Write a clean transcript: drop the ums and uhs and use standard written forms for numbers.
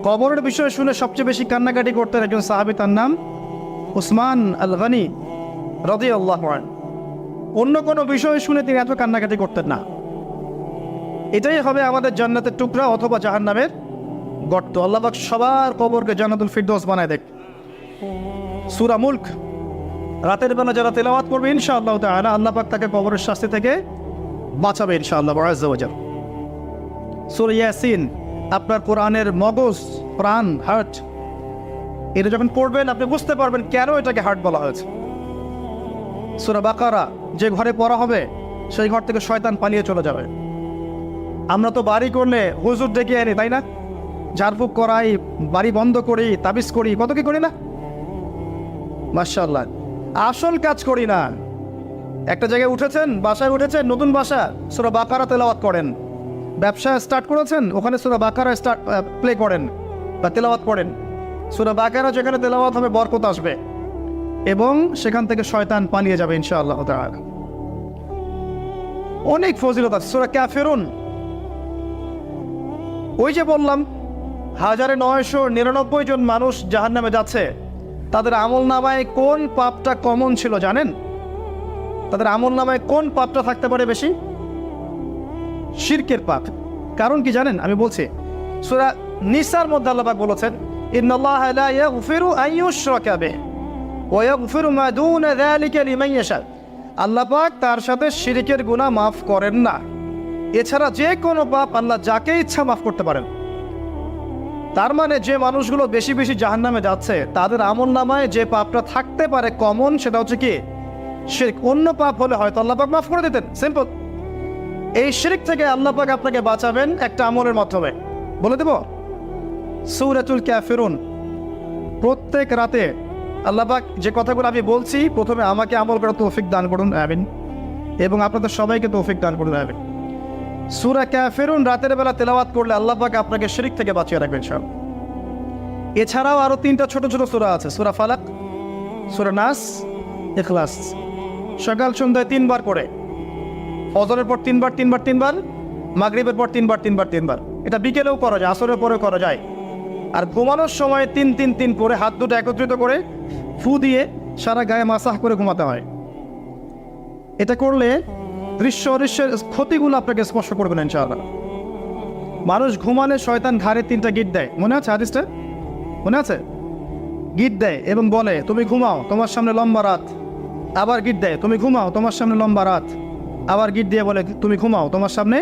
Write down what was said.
কবরের বিষয়ে শুনে সবচেয়ে বেশি কান্নাকাটি করতেন একজন সাহাবী, তার নাম উসমান আল গনি রাদিয়াল্লাহু আনহু। অন্য কোনো বিষয় শুনে তিনি এত কান্নাকাটি করতেন না। এটাই হবে আমাদের জান্নাতের টুকরা অথবা জাহান্নামের গর্ত। আল্লাহ পাক সবার কবরকে জান্নাতুল ফিরদৌস বানায় দেখ। সূরা মুলক রাতের বেলা যারা তেলাওয়াত করবে ইনশাআল্লাহ তাআলা আল্লাহ পাক তাকে কবরের শাস্তি থেকে বাঁচাবে ইনশাআল্লাহ আযজা ওয়া জাল। সূরা ইয়াসিন আপনার কোরআনের মগজ, প্রাণ, হার্ট, এটা যখন পড়বেন আপনি বুঝতে পারবেন কেন এটাকে হার্ট বলা হয়েছে। সূরা বাকারা যে ঘরে পড়া হবে সেই ঘর থেকে শয়তান পালিয়ে চলে যাবে। আমরা তো বাড়ি করলে হুজুর ডেকে আনি, তাই না? ঝাড়ফুঁক করাই, বাড়ি বন্ধ করি, তাবিজ করি, কত কি করি না? মাশাআল্লাহ, আসল কাজ করি না। একটা জায়গায় উঠেছেন, বাসায় উঠেছেন, নতুন বাসা, সূরা বাকারা তেলাওয়াত করেন। ব্যবসা স্টার্ট করেছেন, ওখানে সূরা বাকারা প্লে করেন বা তেলাওয়াত করেন। সূরা বাকারা যেখানে তেলাওয়াত হবে বরকত আসবে এবং সেখান থেকে শয়তান পালিয়ে যাবে ইনশাআল্লাহ তাআলা। অনেক ফজিলত আছে। সূরা কাফিরুন, ওই যে বললাম 1999 জন মানুষ জাহান্নামে যাচ্ছে, তাদের আমলনামায় কোন পাপটা কমন ছিল জানেন? তাদের আমলনামায় কোন পাপটা থাকতে পারে বেশি? শিরকের পাপ। কারণ কি জানেন? আমি বলছি, সূরা নিসার মধ্যে আল্লাহ পাক বলেছেন, ইন্নাল্লাহা লা ইয়াগফিরু আন ইউশরাকা বিহি ওয়া ইয়াগফিরু মা দুনা যালিকা লিমান ইয়াশা। আল্লাহ পাক তার সাথে শিরকের গুনাহ মাফ করেন না, এছাড়া যে কোনো পাপ আল্লাহ যাকে ইচ্ছা মাফ করতে পারেন। তার মানে যে মানুষগুলো বেশি বেশি জাহান্নামে যাচ্ছে তাদের আমলনামায় যে পাপটা থাকতে পারে কমন, সেটা হচ্ছে কি? শিরক। অন্য পাপ হলে হয়তো আল্লাহ পাক মাফ করে দিতেন, সিম্পল। এই শিরক থেকে আল্লাহ পাক আপনাকে বাঁচাবেন একটা আমলের মাধ্যমে। বলে দেব, সূরাতুল কাফিরুন প্রত্যেক রাতে আল্লাহ পাক যে কথাগুলো আমি বলছি, প্রথমে আমাকে আমল করার তৌফিক দান করুন, আমিন, এবং আপনাদের সবাইকে তৌফিক দান করুন, আমিন। সূরা কাফিরুন রাতের বেলা তেলাওয়াত করলে আল্লাহ পাক আপনাকে শিরক থেকে বাঁচিয়ে রাখবেন সব। এছাড়াও আরো 3টা ছোট ছোট সূরা আছে, সূরা ফালাক, সূরা নাস, ইখলাস। সকাল সন্ধ্যায় 3 বার করে, ফজরের পর 3 বার 3 বার 3 বার, মাগরিবের পর 3 বার 3 বার 3 বার। এটা বিকেলেও করা যায়, আসরের পরেও করা যায়। আর ঘুমানোর সময় 3-3-3 করে হাত দুটো একত্রিত করে ফু দিয়ে সারা গায়ে মাসাহ করে ঘুমাতে হয়। এটা করলে দৃশ্য অদৃশ্যের ক্ষতিগুলো আপনাকে স্পর্শ করবে না ইনশাআল্লাহ। মানুষ ঘুমালে শয়তান ঘাড়ে 3টা গিট দেয়, মনে আছে হাদিসটা? মনে আছে? গিট দেয় এবং বলে, তুমি ঘুমাও, তোমার সামনে লম্বা রাত। আবার গিট দেয়, তুমি ঘুমাও, তোমার সামনে লম্বা রাত। আবার গিট দিয়ে বলে, তুমি ঘুমাও, তোমার সামনে